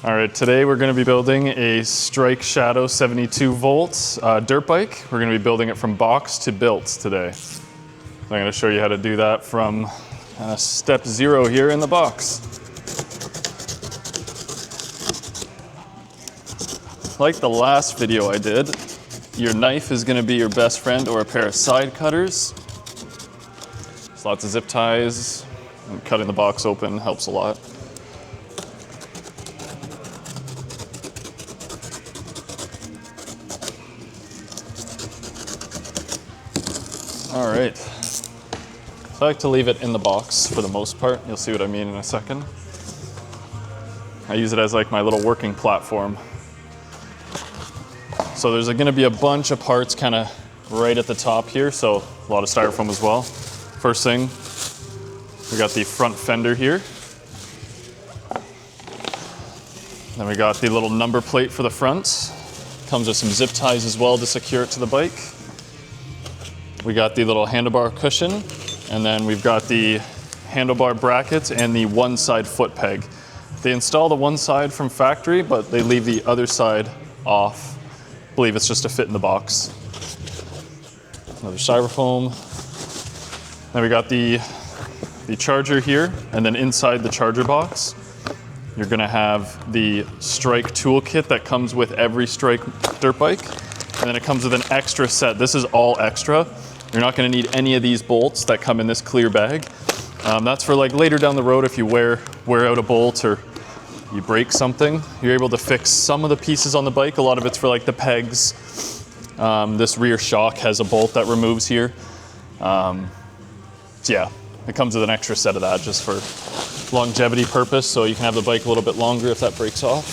All right, today we're going to be building a Strike Shadow 72 volt dirt bike. We're going to be building it from box to built today. I'm going to show you how to do that from step 0 here in the box. Like the last video I did, your knife is going to be your best friend, or a pair of side cutters. There's lots of zip ties, and cutting the box open helps a lot. All right, so I like to leave it in the box for the most part. You'll see what I mean in a second. I use it as like my little working platform. So there's going to be a bunch of parts kind of right at the top here, so a lot of styrofoam as well. First thing, we got the front fender here. Then we got the little number plate for the front. Comes with some zip ties as well to secure it to the bike. We got the little handlebar cushion, and then we've got the handlebar brackets and the one side foot peg. They install the one side from factory, but they leave the other side off. I believe it's just to fit in the box. Another styrofoam. Then we got the charger here, and then inside the charger box, you're gonna have the Strike toolkit that comes with every Strike dirt bike. And then it comes with an extra set. This is all extra. You're not gonna need any of these bolts that come in this clear bag. That's for like later down the road if you wear out a bolt or you break something. You're able to fix some of the pieces on the bike. A lot of it's for like the pegs. This rear shock has a bolt that removes here. So yeah, it comes with an extra set of that just for longevity purpose, so you can have the bike a little bit longer if that breaks off.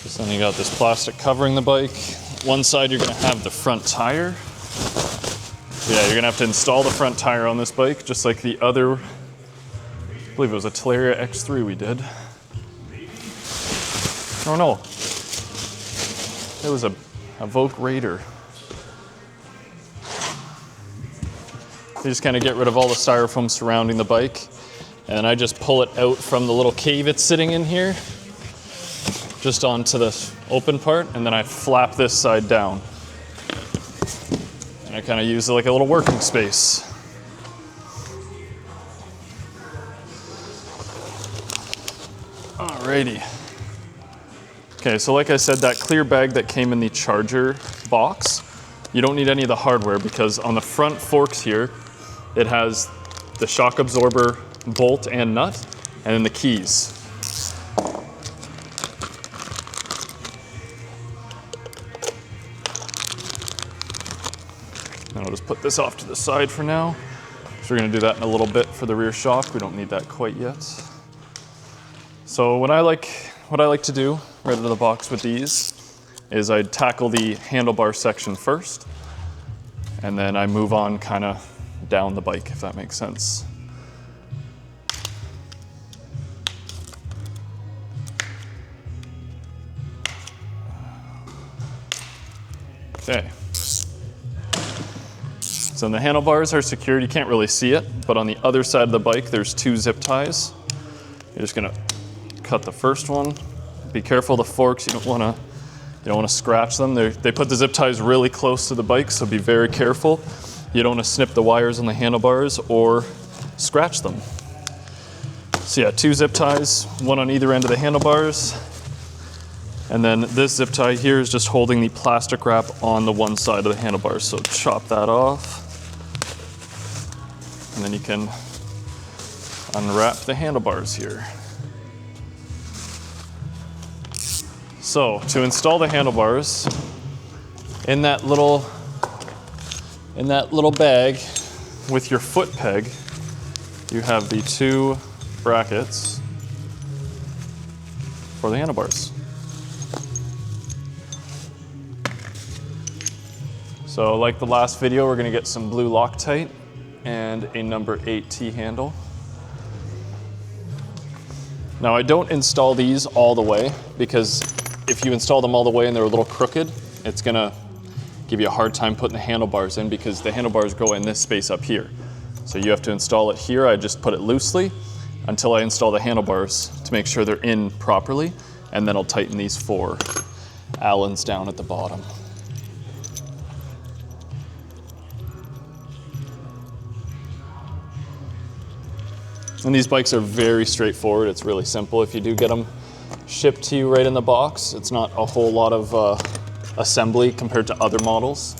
So then you got this plastic covering the bike. One side you're gonna have the front tire. Yeah, you're gonna have to install the front tire on this bike, just like the other, I believe it was a Talaria X3 we did. Oh no, it was a Vogue Raider. You just kind of get rid of all the styrofoam surrounding the bike, and I just pull it out from the little cave it's sitting in here, just onto the open part, and then I flap this side down. And I kind of use it like a little working space. Alrighty. Okay, so like I said, that clear bag that came in the charger box, you don't need any of the hardware because on the front forks here, it has the shock absorber bolt and nut, and then the keys. And I'll just put this off to the side for now. So we're gonna do that in a little bit for the rear shock. We don't need that quite yet. So what I like to do right out of the box with these is I tackle the handlebar section first, and then I move on kind of down the bike, if that makes sense. Okay. So the handlebars are secured. You can't really see it, but on the other side of the bike, there's 2 zip ties. You're just gonna cut the first one. Be careful of the forks. You don't wanna scratch them. They put the zip ties really close to the bike, so be very careful. You don't wanna snip the wires on the handlebars or scratch them. So yeah, 2 zip ties, one on either end of the handlebars. And then this zip tie here is just holding the plastic wrap on the one side of the handlebars. So chop that off. And then you can unwrap the handlebars here. So to install the handlebars, in that little bag with your foot peg, you have the 2 brackets for the handlebars. So like the last video, we're gonna get some blue Loctite and a number 8 T-handle. Now I don't install these all the way because if you install them all the way and they're a little crooked, it's gonna give you a hard time putting the handlebars in because the handlebars go in this space up here. So you have to install it here. I just put it loosely. until I install the handlebars to make sure they're in properly, and then I'll tighten these 4 Allens down at the bottom. And these bikes are very straightforward. It's really simple. If you do get them shipped to you right in the box, it's not a whole lot of assembly compared to other models.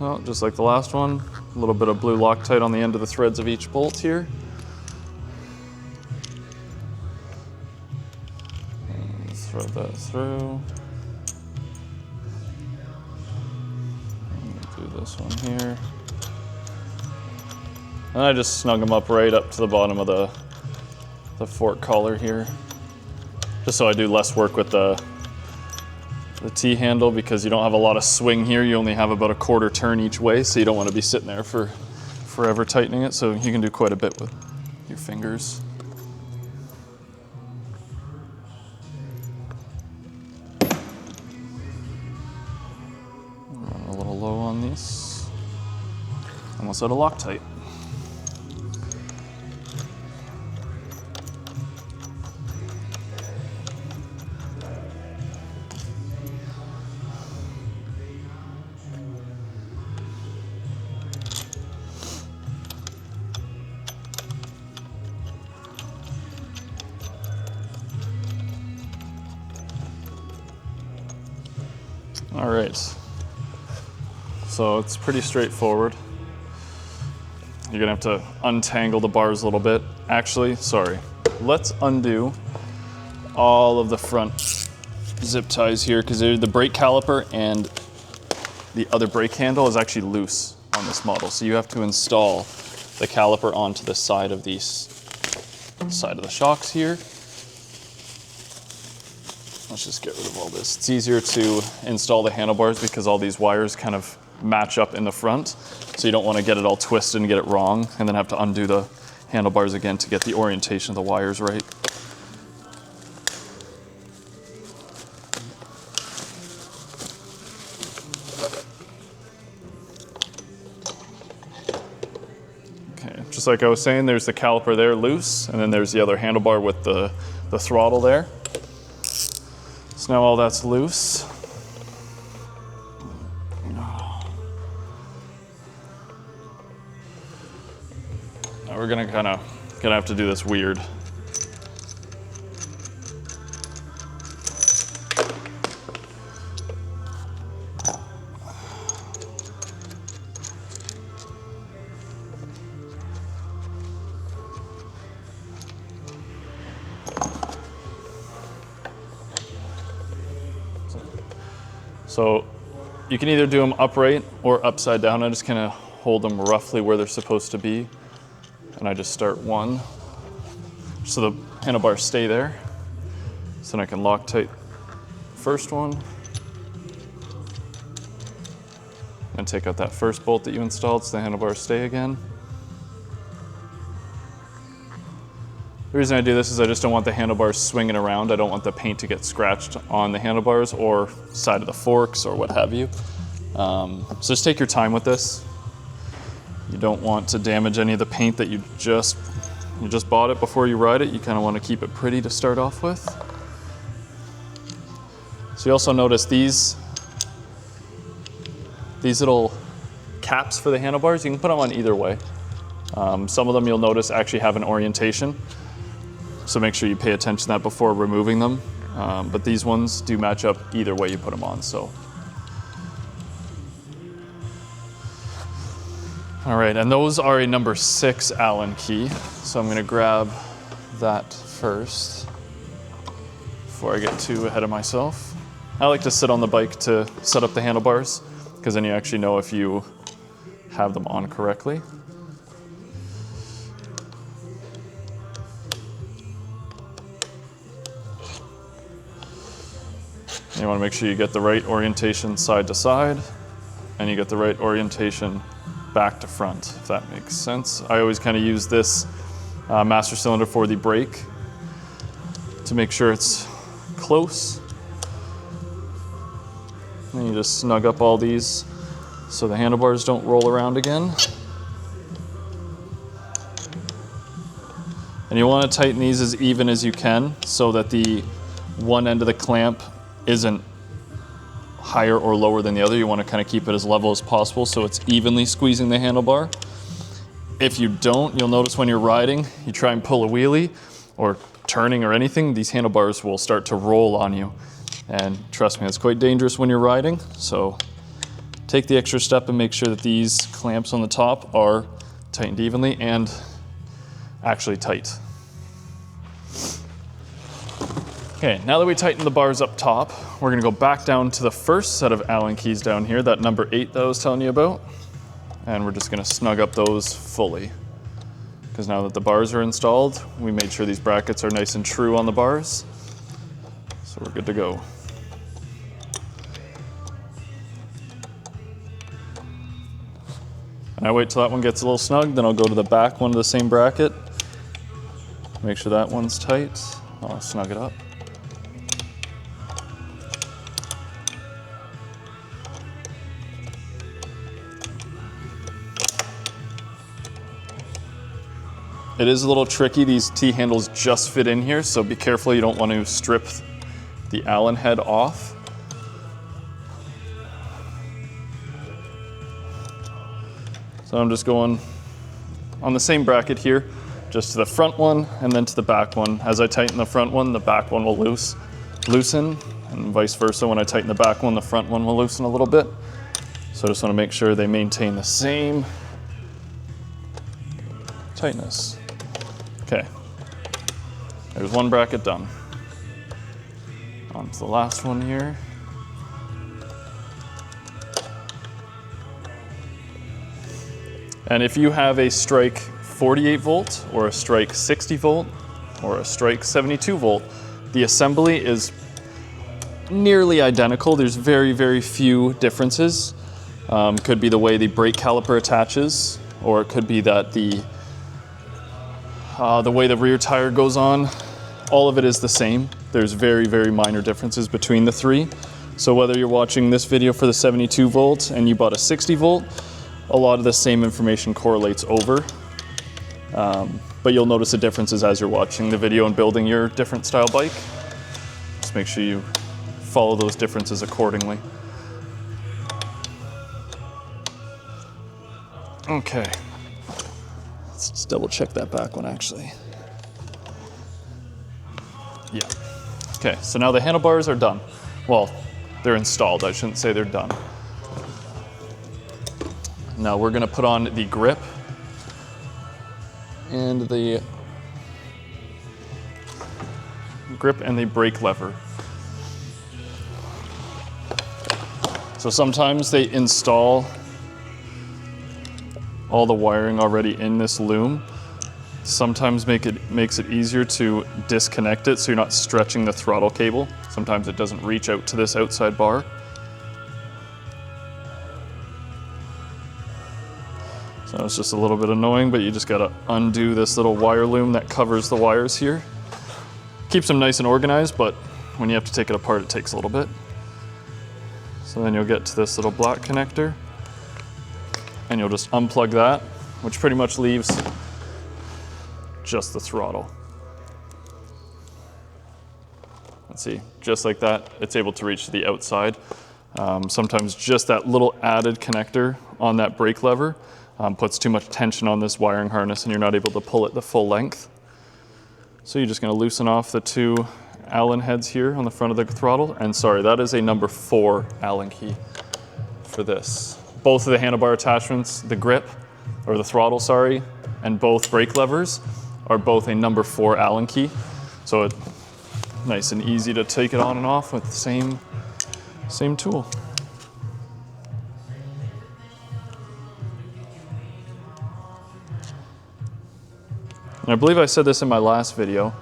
So just like the last one, a little bit of blue Loctite on the end of the threads of each bolt here. And thread that through. Do this one here. And I just snug them up right up to the bottom of the fork collar here. Just so I do less work with the T-handle, because you don't have a lot of swing here. You only have about a 1/4 turn each way, so you don't want to be sitting there for forever tightening it. So you can do quite a bit with your fingers. Run a little low on these. Almost out of Loctite. All right, so it's pretty straightforward. You're gonna have to untangle the bars a little bit. Actually, sorry, let's undo all of the front zip ties here, because the brake caliper and the other brake handle is actually loose on this model. So you have to install the caliper onto the side of the shocks here. Let's just get rid of all this. It's easier to install the handlebars because all these wires kind of match up in the front. So you don't want to get it all twisted and get it wrong and then have to undo the handlebars again to get the orientation of the wires right. Okay, just like I was saying, there's the caliper there loose, and then there's the other handlebar with the throttle there. So now all that's loose. Now we're gonna have to do this weird. So you can either do them upright or upside down. I just kind of hold them roughly where they're supposed to be. And I just start one, so the handlebars stay there. So then I can Loctite first one. And take out that first bolt that you installed so the handlebars stay again. The reason I do this is I just don't want the handlebars swinging around. I don't want the paint to get scratched on the handlebars or side of the forks or what have you. So just take your time with this. You don't want to damage any of the paint that you just bought it before you ride it. You kind of want to keep it pretty to start off with. So you also notice these little caps for the handlebars. You can put them on either way. Some of them you'll notice actually have an orientation. So make sure you pay attention to that before removing them. But these ones do match up either way you put them on. So. All right, and those are a number 6 Allen key. So I'm gonna grab that first before I get too ahead of myself. I like to sit on the bike to set up the handlebars, because then you actually know if you have them on correctly. You want to make sure you get the right orientation side to side, and you get the right orientation back to front, if that makes sense. I always kind of use this master cylinder for the brake to make sure it's close. And you just snug up all these so the handlebars don't roll around again. And you want to tighten these as even as you can so that the one end of the clamp isn't higher or lower than the other. You want to kind of keep it as level as possible so it's evenly squeezing the handlebar. If you don't, you'll notice when you're riding, you try and pull a wheelie or turning or anything, these handlebars will start to roll on you. And trust me, it's quite dangerous when you're riding. So take the extra step and make sure that these clamps on the top are tightened evenly and actually tight. Okay, now that we tighten the bars up top, we're gonna go back down to the first set of Allen keys down here, that number 8 that I was telling you about. And we're just gonna snug up those fully. Because now that the bars are installed, we made sure these brackets are nice and true on the bars. So we're good to go. And I wait till that one gets a little snug, then I'll go to the back one of the same bracket. Make sure that one's tight. I'll snug it up. It is a little tricky. These T-handles just fit in here, so be careful. You don't want to strip the Allen head off. So I'm just going on the same bracket here, just to the front one and then to the back one. As I tighten the front one, the back one will loosen, and vice versa. When I tighten the back one, the front one will loosen a little bit. So I just want to make sure they maintain the same tightness. Okay, there's one bracket done. On to the last one here. And if you have a strike 48 volt or a strike 60 volt or a strike 72 volt, the assembly is nearly identical. There's very, very few differences. Could be the way the brake caliper attaches, or it could be that the way the rear tire goes on. All of it is the same. There's very, very minor differences between the three. So whether you're watching this video for the 72 volt and you bought a 60 volt, a lot of the same information correlates over. But you'll notice the differences as you're watching the video and building your different style bike. Just make sure you follow those differences accordingly. Okay. Let's just double check that back one actually. Yeah. Okay, so now the handlebars are done. Well, they're installed. I shouldn't say they're done. Now we're gonna put on the grip and the brake lever. So sometimes they install all the wiring already in this loom. Sometimes makes it easier to disconnect it so you're not stretching the throttle cable. Sometimes it doesn't reach out to this outside bar. So it's just a little bit annoying, but you just gotta undo this little wire loom that covers the wires here. Keeps them nice and organized, but when you have to take it apart, it takes a little bit. So then you'll get to this little black connector, and you'll just unplug that, which pretty much leaves just the throttle. Let's see, just like that, it's able to reach to the outside. Sometimes just that little added connector on that brake lever puts too much tension on this wiring harness and you're not able to pull it the full length. So you're just gonna loosen off the two Allen heads here on the front of the throttle. And sorry, that is a number 4 Allen key for this. Both of the handlebar attachments, the grip, or the throttle, sorry, and both brake levers are both a number 4 Allen key. So it's nice and easy to take it on and off with the same tool. And I believe I said this in my last video,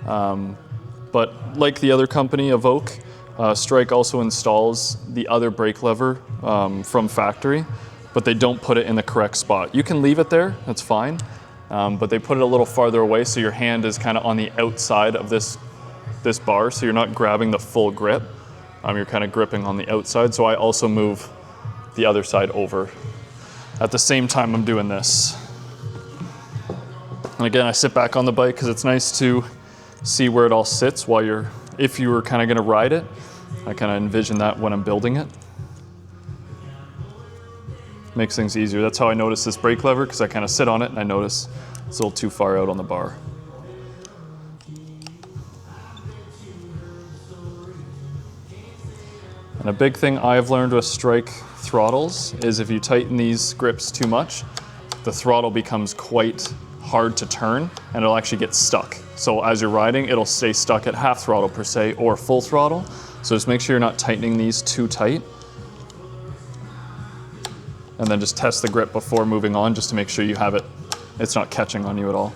but like the other company, Evoke, Strike also installs the other brake lever from factory, but they don't put it in the correct spot. You can leave it there, that's fine, but they put it a little farther away so your hand is kind of on the outside of this bar, so you're not grabbing the full grip. You're kind of gripping on the outside, so I also move the other side over. At the same time I'm doing this. And again, I sit back on the bike because it's nice to see where it all sits while if you were kind of going to ride it. I kind of envision that when I'm building it. Makes things easier. That's how I notice this brake lever, because I kind of sit on it and I notice it's a little too far out on the bar. And a big thing I've learned with strike throttles is if you tighten these grips too much, the throttle becomes quite hard to turn and it'll actually get stuck. So as you're riding, it'll stay stuck at half throttle per se or full throttle. So just make sure you're not tightening these too tight. And then just test the grip before moving on just to make sure you have it's not catching on you at all.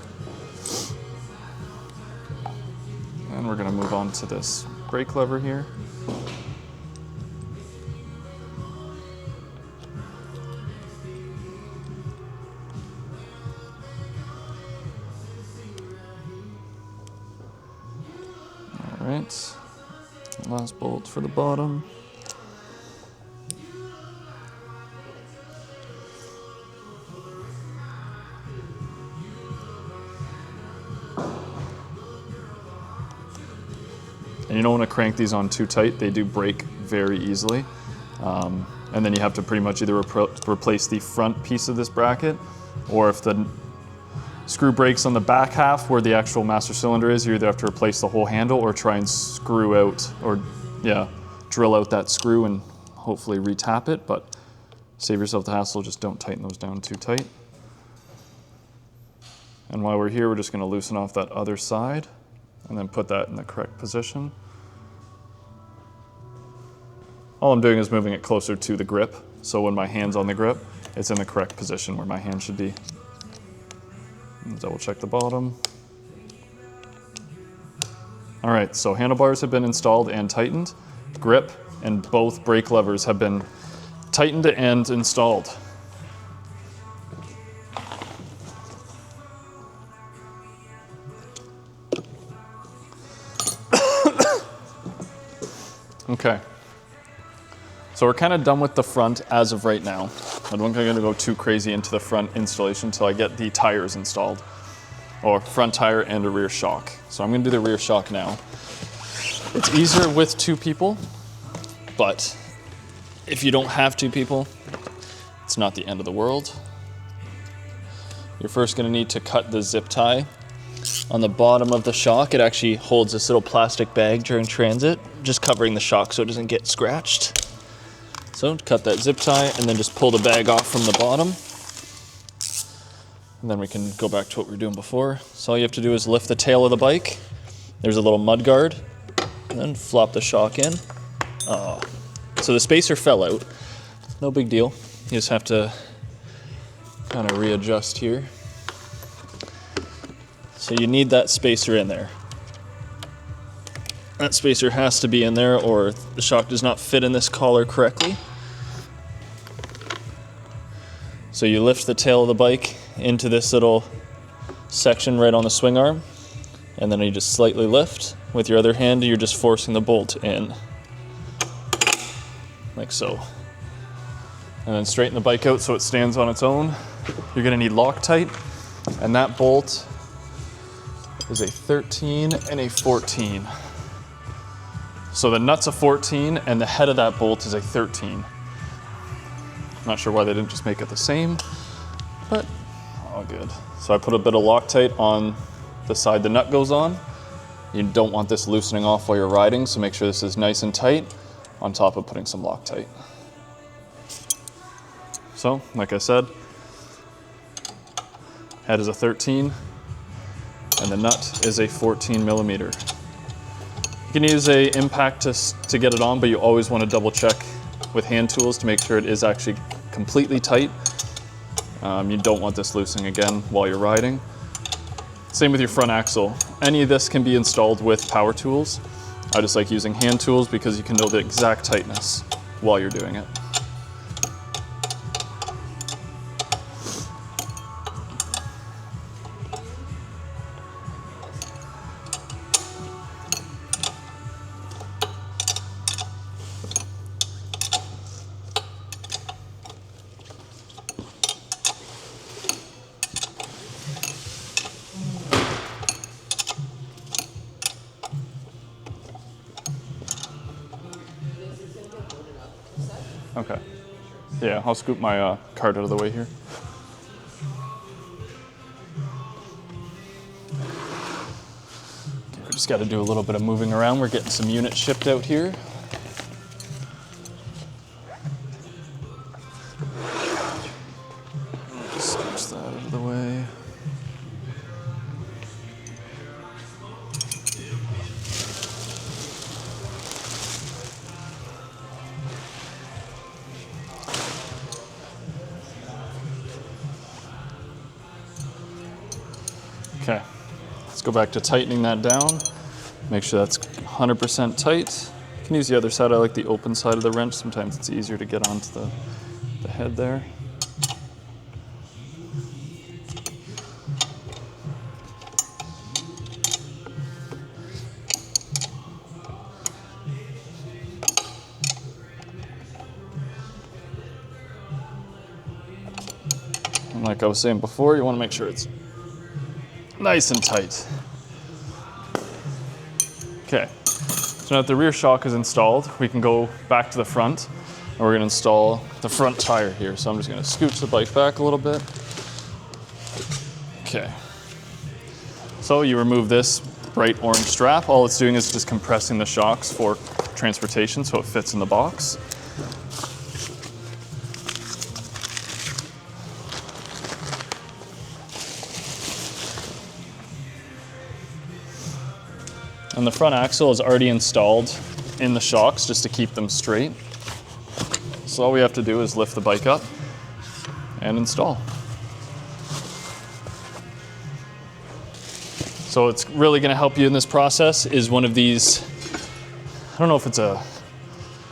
And we're gonna move on to this brake lever here. All right, last bolt for the bottom. And you don't want to crank these on too tight. They do break very easily. And then you have to pretty much either replace the front piece of this bracket, or if the screw breaks on the back half where the actual master cylinder is, you either have to replace the whole handle or try and screw out, or drill out that screw and hopefully retap it, but save yourself the hassle, just don't tighten those down too tight. And while we're here, we're just going to loosen off that other side and then put that in the correct position. All I'm doing is moving it closer to the grip, so when my hand's on the grip, it's in the correct position where my hand should be. Double check the bottom. All right, so handlebars have been installed and tightened. Grip and both brake levers have been tightened and installed. Okay, so we're kind of done with the front as of right now. I don't think I'm gonna go too crazy into the front installation until I get the tires installed, or front tire and a rear shock. So I'm gonna do the rear shock now. It's easier with two people, but if you don't have two people, it's not the end of the world. You're first gonna need to cut the zip tie. On the bottom of the shock, it actually holds this little plastic bag during transit, just covering the shock so it doesn't get scratched. So cut that zip tie and then just pull the bag off from the bottom. And then we can go back to what we were doing before. So all you have to do is lift the tail of the bike. There's a little mud guard, and then flop the shock in. Oh. So the spacer fell out. No big deal. You just have to kind of readjust here. So you need that spacer in there. That spacer has to be in there or the shock does not fit in this collar correctly. So you lift the tail of the bike into this little section right on the swing arm, and then you just slightly lift. With your other hand, you're just forcing the bolt in, like so. And then straighten the bike out so it stands on its own. You're gonna need Loctite, and that bolt is a 13 and a 14. So the nut's a 14 and the head of that bolt is a 13. Not sure why they didn't just make it the same, but all good. So I put a bit of Loctite on the side the nut goes on. You don't want this loosening off while you're riding, so make sure this is nice and tight on top of putting some Loctite. So, like I said, head is a 13 and the nut is a 14 millimeter. You can use a impact to get it on, but you always want to double check with hand tools to make sure it is actually completely tight. You don't want this loosening again while you're riding. Same with your front axle. Any of this can be installed with power tools. I just like using hand tools because you can know the exact tightness while you're doing it. Okay. Yeah, I'll scoop my cart out of the way here. Okay, we just got to do a little bit of moving around. We're getting some units shipped out here. Scooch that out of the way. Okay, let's go back to tightening that down. Make sure that's 100% tight. You can use the other side. I like the open side of the wrench. Sometimes it's easier to get onto the head there. And like I was saying before, you want to make sure it's nice and tight. Okay, so now that the rear shock is installed, we can go back to the front and we're gonna install the front tire here. So I'm just gonna scooch the bike back a little bit. Okay, so you remove this bright orange strap. All it's doing is just compressing the shocks for transportation so it fits in the box. And the front axle is already installed in the shocks just to keep them straight. So all we have to do is lift the bike up and install. So what's really going to help you in this process is one of these, I don't know if it's a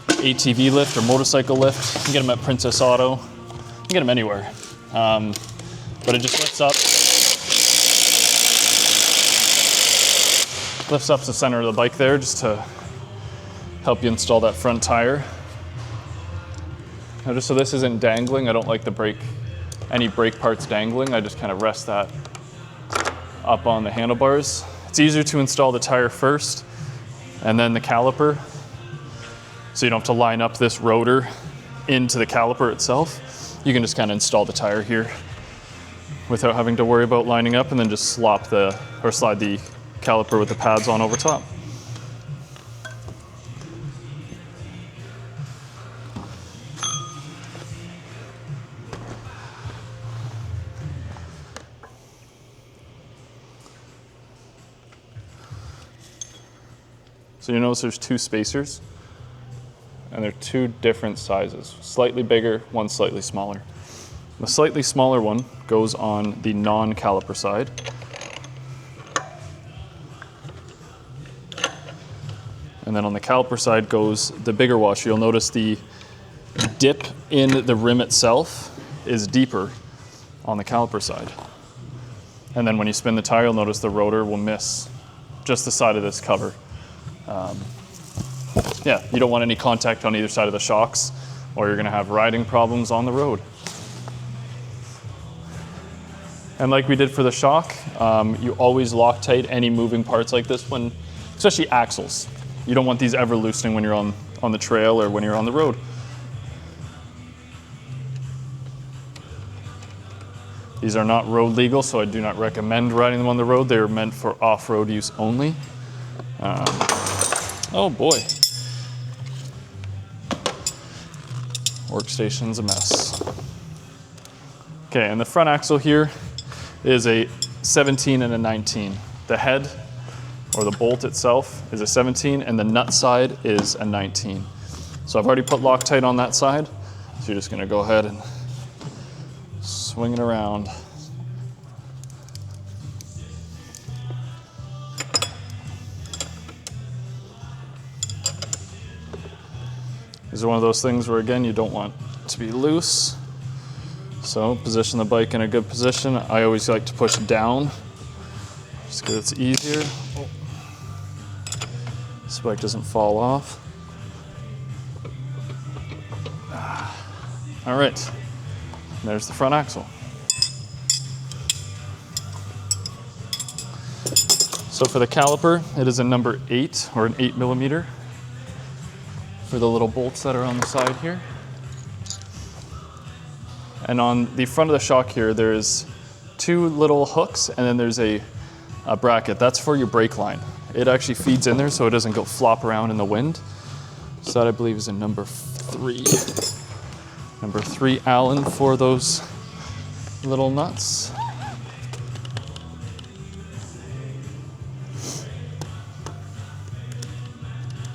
ATV lift or motorcycle lift. You can get them at Princess Auto. You can get them anywhere. But it just lifts up the center of the bike there just to help you install that front tire. Now just so this isn't dangling, I don't like any brake parts dangling. I just kind of rest that up on the handlebars. It's easier to install the tire first and then the caliper, so you don't have to line up this rotor into the caliper itself. You can just kind of install the tire here without having to worry about lining up, and then just slide the caliper with the pads on over top. So you notice there's two spacers, and they're two different sizes, slightly bigger, one slightly smaller. The slightly smaller one goes on the non-caliper side. And then on the caliper side goes the bigger washer. You'll notice the dip in the rim itself is deeper on the caliper side. And then when you spin the tire, you'll notice the rotor will miss just the side of this cover. Yeah, you don't want any contact on either side of the shocks, or you're gonna have riding problems on the road. And like we did for the shock, you always Loctite any moving parts like this when, especially axles. You don't want these ever loosening when you're on the trail or when you're on the road. These are not road legal, so I do not recommend riding them on the road. They are meant for off-road use only. Oh boy. Workstation's a mess. Okay, and the front axle here is a 17 and a 19. The head, or the bolt itself, is a 17, and the nut side is a 19. So I've already put Loctite on that side, so you're just gonna go ahead and swing it around. These are one of those things where, again, you don't want it to be loose. So position the bike in a good position. I always like to push down, just because it's easier. Oh. This bike doesn't fall off. All right, there's the front axle. So for the caliper, it is a number 8 or an 8 millimeter for the little bolts that are on the side here. And on the front of the shock here, there's 2 little hooks, and then there's a bracket. That's for your brake line. It actually feeds in there so it doesn't go flop around in the wind. So that I believe is in number 3. Number 3 Allen for those little nuts.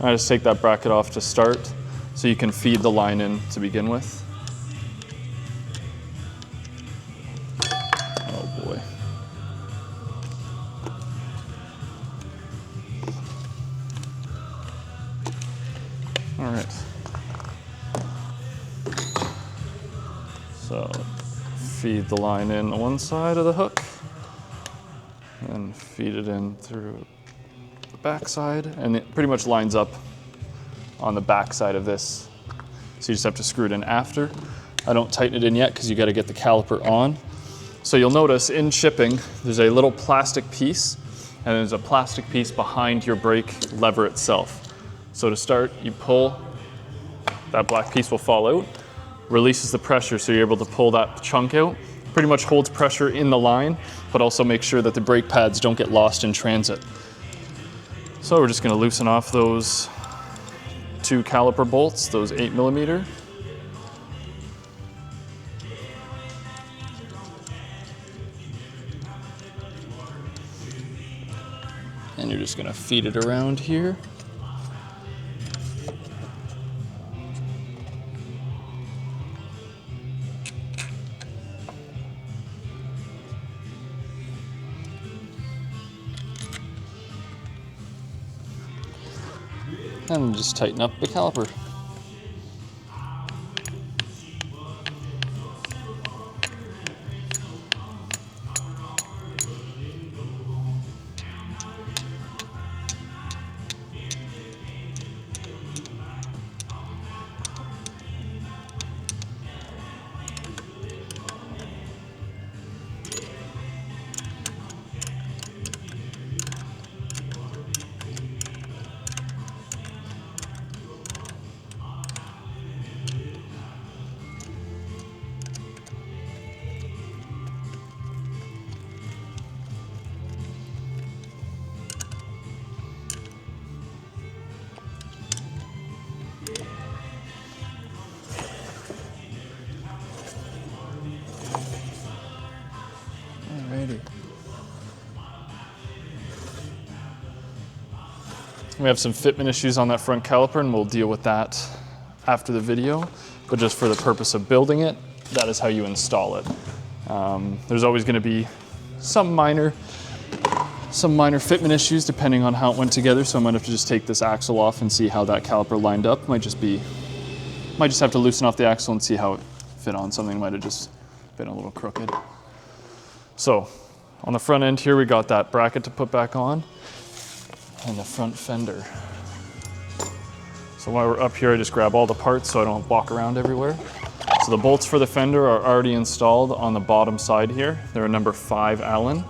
I just take that bracket off to start so you can feed the line in to begin with. Oh boy. All right. So feed the line in on one side of the hook and feed it in through the back side, and it pretty much lines up on the back side of this. So you just have to screw it in after. I don't tighten it in yet because you got to get the caliper on. So you'll notice in shipping, there's a little plastic piece and there's a plastic piece behind your brake lever itself. So to start, you pull, that black piece will fall out, releases the pressure so you're able to pull that chunk out. Pretty much holds pressure in the line, but also makes sure that the brake pads don't get lost in transit. So we're just going to loosen off those 2 caliper bolts, those 8mm. And you're just going to feed it around here. And just tighten up the caliper. Alrighty. We have some fitment issues on that front caliper, and we'll deal with that after the video. But just for the purpose of building it, that is how you install it. There's always going to be some minor fitment issues depending on how it went together. So I might have to just take this axle off and see how that caliper lined up. Might just have to loosen off the axle and see how it fit on. Something might have just been a little crooked. So on the front end here, we got that bracket to put back on and the front fender. So while we're up here, I just grab all the parts so I don't walk around everywhere. So the bolts for the fender are already installed on the bottom side here. They're a number 5 Allen.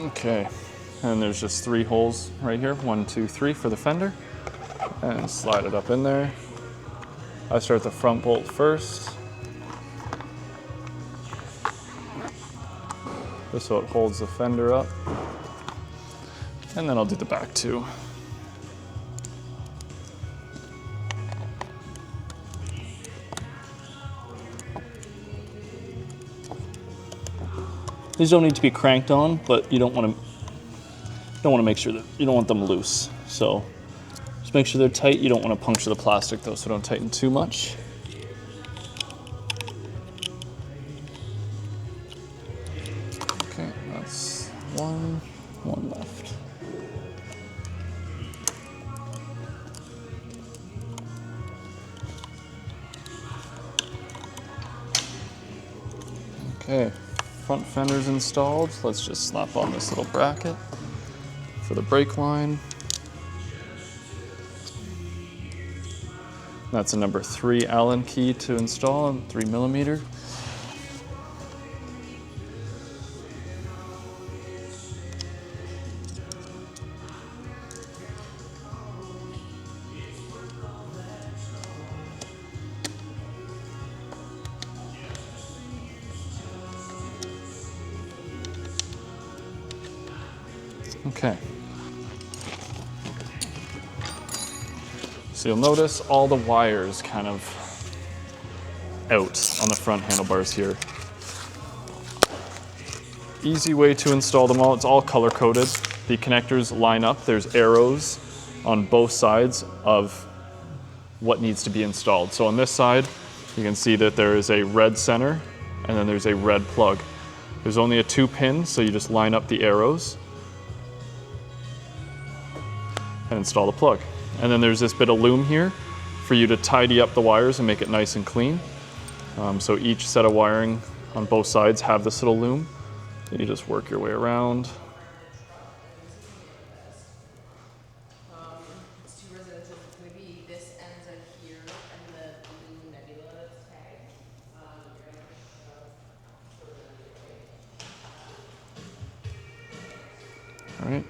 Okay, and there's just 3 holes right here, 1, 2, 3 for the fender, and slide it up in there. I start the front bolt first, just so it holds the fender up, and then I'll do the back too. These don't need to be cranked on, but you don't want to make sure that you don't want them loose. So just Just make sure they're tight. You don't want to puncture the plastic though, so don't tighten too much. Okay, that's one left. Okay, front fender's installed. Let's just slap on this little bracket for the brake line. That's a number 3 Allen key to install, 3mm. Okay. So you'll notice all the wires kind of out on the front handlebars here. Easy way to install them all. It's all color coded. The connectors line up. There's arrows on both sides of what needs to be installed. So on this side, you can see that there is a red center and then there's a red plug. There's only a 2-pin, so you just line up the arrows and install the plug. And then there's this bit of loom here for you to tidy up the wires and make it nice and clean. So each set of wiring on both sides have this little loom. Then you just work your way around. It's too residential. Maybe this ends at here and the blue nebula tag. All right,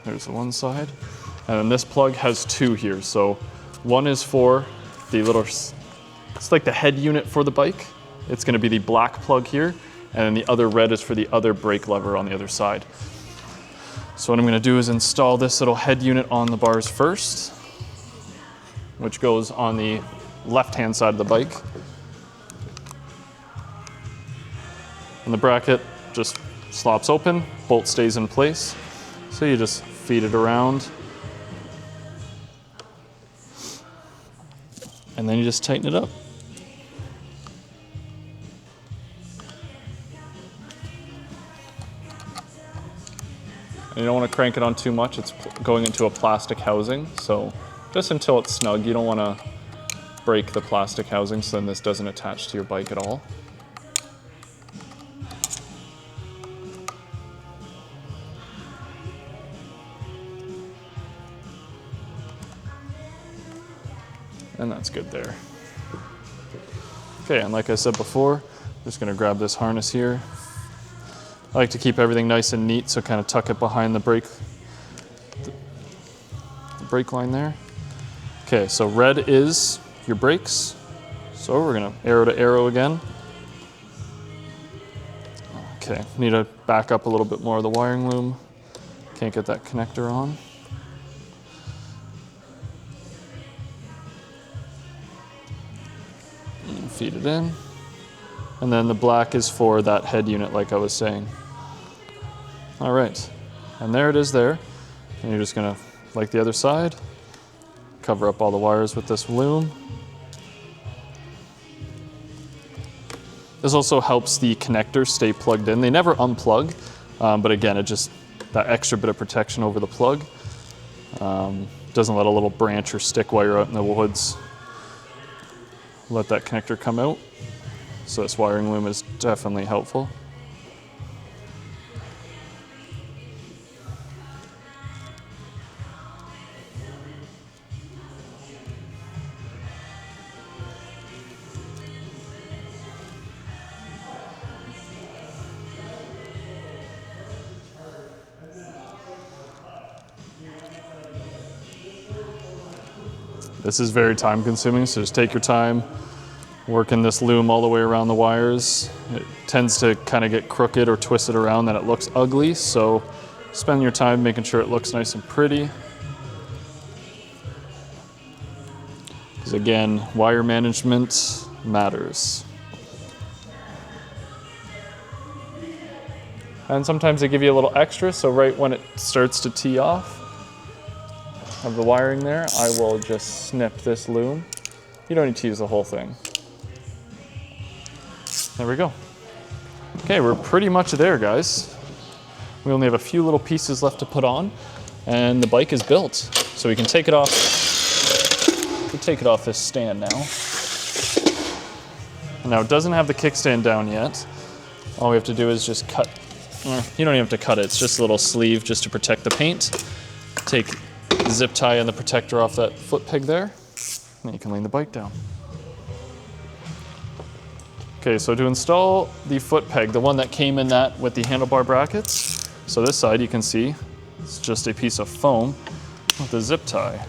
there's the one side. And then this plug has 2 here. So one is for the little, it's like the head unit for the bike. It's gonna be the black plug here. And then the other red is for the other brake lever on the other side. So what I'm gonna do is install this little head unit on the bars first, which goes on the left-hand side of the bike. And the bracket just slops open, bolt stays in place. So you just feed it around. And then you just tighten it up. And you don't want to crank it on too much. It's going into a plastic housing. So just until it's snug, you don't want to break the plastic housing so then this doesn't attach to your bike at all. And that's good there. Okay, and like I said before, I'm just gonna grab this harness here. I like to keep everything nice and neat, so kind of tuck it behind the brake line there. Okay, so red is your brakes. So we're gonna arrow to arrow again. Okay, need to back up a little bit more of the wiring loom. Can't get that connector on. And feed it in. And then the black is for that head unit like I was saying. All right, and there it is there. And you're just gonna, like the other side, cover up all the wires with this loom. This also helps the connectors stay plugged in. They never unplug, but again, it just, that extra bit of protection over the plug. Doesn't let a little branch or stick while you're out in the woods let that connector come out. So this wiring loom is definitely helpful. This is very time consuming, so just take your time working this loom all the way around the wires. It tends to kind of get crooked or twisted around, then it looks ugly, so spend your time making sure it looks nice and pretty. Because again, wire management matters. And sometimes they give you a little extra, so right when it starts to tee off, of the wiring there, I will just snip this loom. You don't need to use the whole thing. There we go. Okay, we're pretty much there, guys. We only have a few little pieces left to put on, and the bike is built. So we can take it off. We take it off this stand now. Now it doesn't have the kickstand down yet. All we have to do is just cut. You don't even have to cut it. It's just a little sleeve just to protect the paint. Take the zip tie and the protector off that foot peg there. And you can lean the bike down. Okay, so to install the foot peg, the one that came in that with the handlebar brackets, so this side you can see, it's just a piece of foam with a zip tie.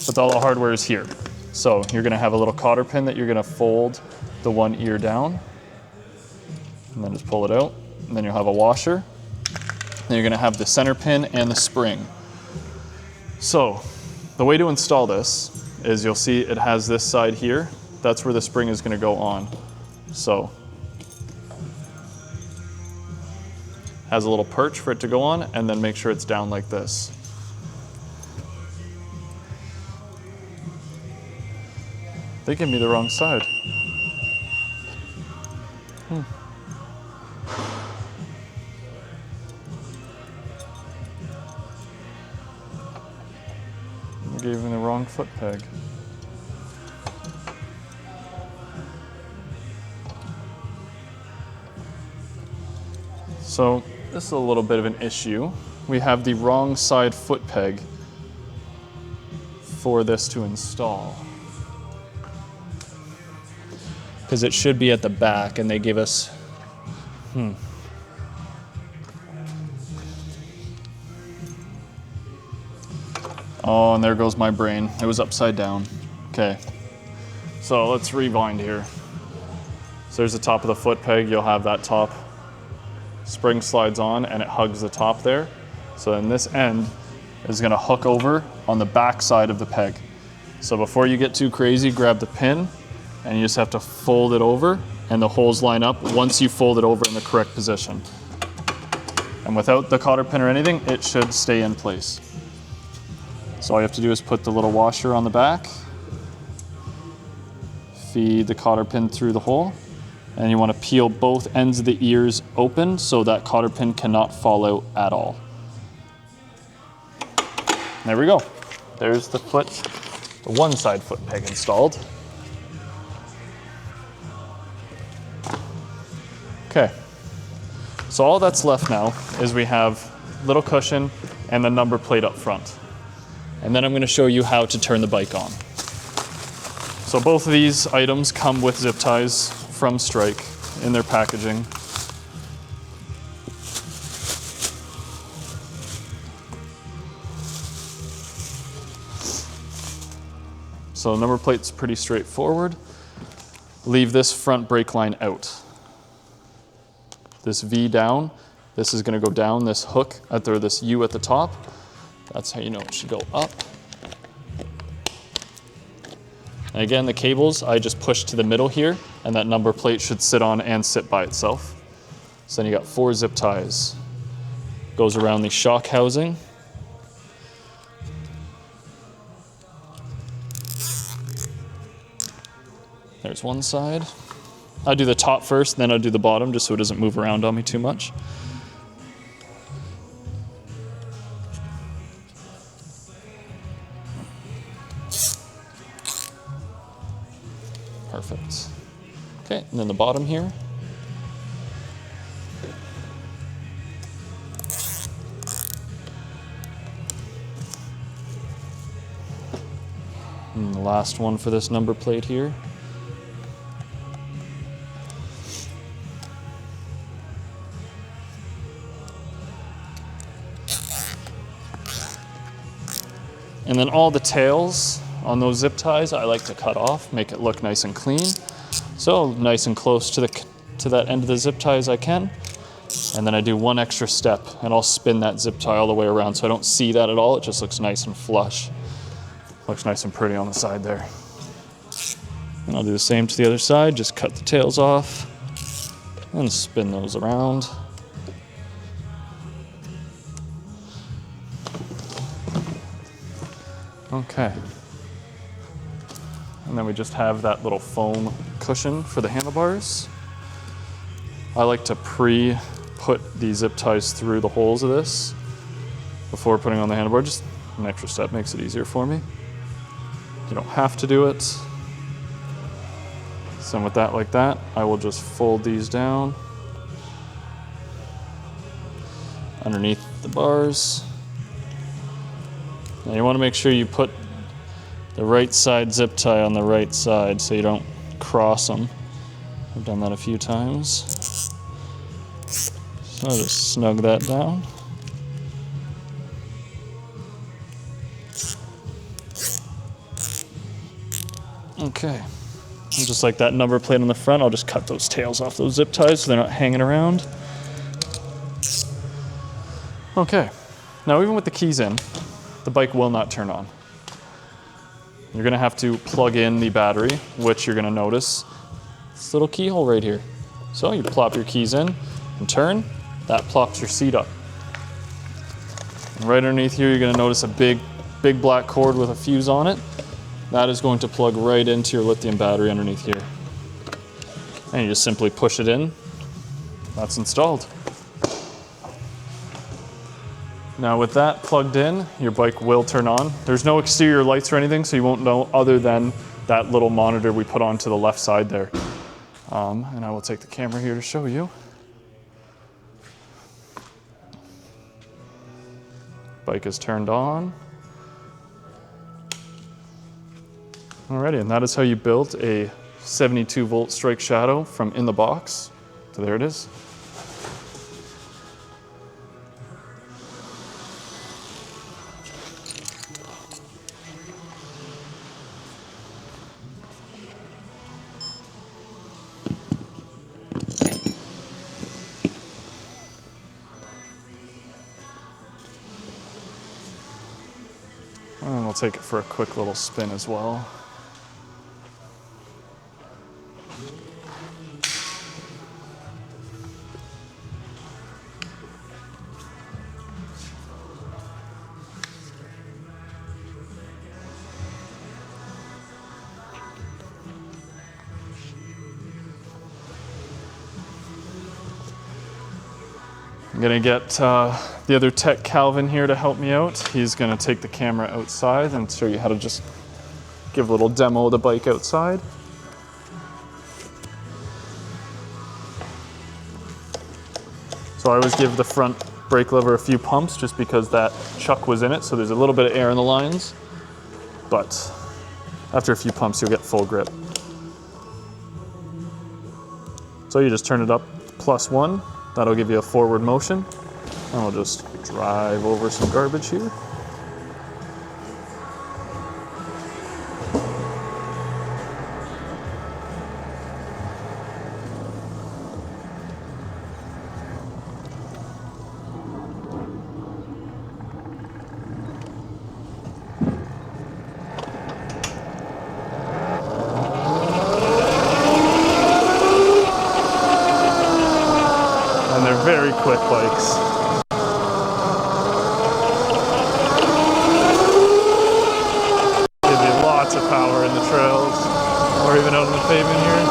But all the hardware is here. So you're gonna have a little cotter pin that you're gonna fold the one ear down, and then just pull it out, and then you'll have a washer. Then you're gonna have the center pin and the spring. So the way to install this is you'll see it has this side here. That's where the spring is gonna go on. So has a little perch for it to go on, and then make sure it's down like this. They gave me the wrong side. They gave me the wrong foot peg. So this is a little bit of an issue. We have the wrong side foot peg for this to install. Because it should be at the back, and they gave us, Oh, and there goes my brain. It was upside down. Okay, so let's rewind here. So there's the top of the foot peg. You'll have that top spring slides on, and it hugs the top there. So then this end is gonna hook over on the back side of the peg. So before you get too crazy, grab the pin, and you just have to fold it over, and the holes line up once you fold it over in the correct position. And without the cotter pin or anything, it should stay in place. So all you have to do is put the little washer on the back, feed the cotter pin through the hole, and you want to peel both ends of the ears open so that cotter pin cannot fall out at all. There we go. There's the one side foot peg installed. Okay, so all that's left now is we have little cushion and the number plate up front. And then I'm going to show you how to turn the bike on. So both of these items come with zip ties from Strike in their packaging. So the number plate's pretty straightforward. Leave this front brake line out. This V down, this is going to go down this hook this U at the top. That's how you know it should go up. And again, the cables, I just push to the middle here, and that number plate should sit on and sit by itself. So then you got 4 zip ties. Goes around the shock housing. There's one side. I'll do the top first, then I'll do the bottom, just so it doesn't move around on me too much. Perfect. Okay, and then the bottom here. And the last one for this number plate here. And then all the tails on those zip ties, I like to cut off, make it look nice and clean. So nice and close to that end of the zip tie as I can. And then I do one extra step, and I'll spin that zip tie all the way around so I don't see that at all. It just looks nice and flush. Looks nice and pretty on the side there. And I'll do the same to the other side, just cut the tails off and spin those around. Okay. And then we just have that little foam cushion for the handlebars. I like to pre-put the zip ties through the holes of this before putting on the handlebar. Just an extra step makes it easier for me. You don't have to do it. So with that like that, I will just fold these down underneath the bars. Now you want to make sure you put the right side zip tie on the right side so you don't cross them. I've done that a few times. So I'll just snug that down. Okay. And just like that number plate on the front, I'll just cut those tails off those zip ties so they're not hanging around. Okay. Now even with the keys in, the bike will not turn on. You're gonna have to plug in the battery, which you're gonna notice this little keyhole right here. So you plop your keys in and turn, that plops your seat up. And right underneath here, you're gonna notice a big black cord with a fuse on it. That is going to plug right into your lithium battery underneath here. And you just simply push it in, that's installed. Now with that plugged in, your bike will turn on. There's no exterior lights or anything, so you won't know other than that little monitor we put onto the left side there. And I will take the camera here to show you. Bike is turned on. Alrighty, and that is how you built a 72 volt strike shadow from in the box. So there it is. And we'll take it for a quick little spin as well. I'm gonna get the other tech, Calvin, here to help me out. He's gonna take the camera outside and show you how to just give a little demo of the bike outside. So I always give the front brake lever a few pumps just because that chuck was in it, so there's a little bit of air in the lines. But after a few pumps, you'll get full grip. So you just turn it up +1. That'll give you a forward motion. And we'll just drive over some garbage here. And they're very quick bikes. Give you lots of power in the trails, or even out on the pavement here.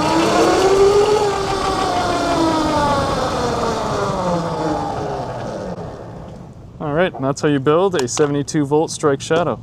All right, and that's how you build a 72 volt strike shadow.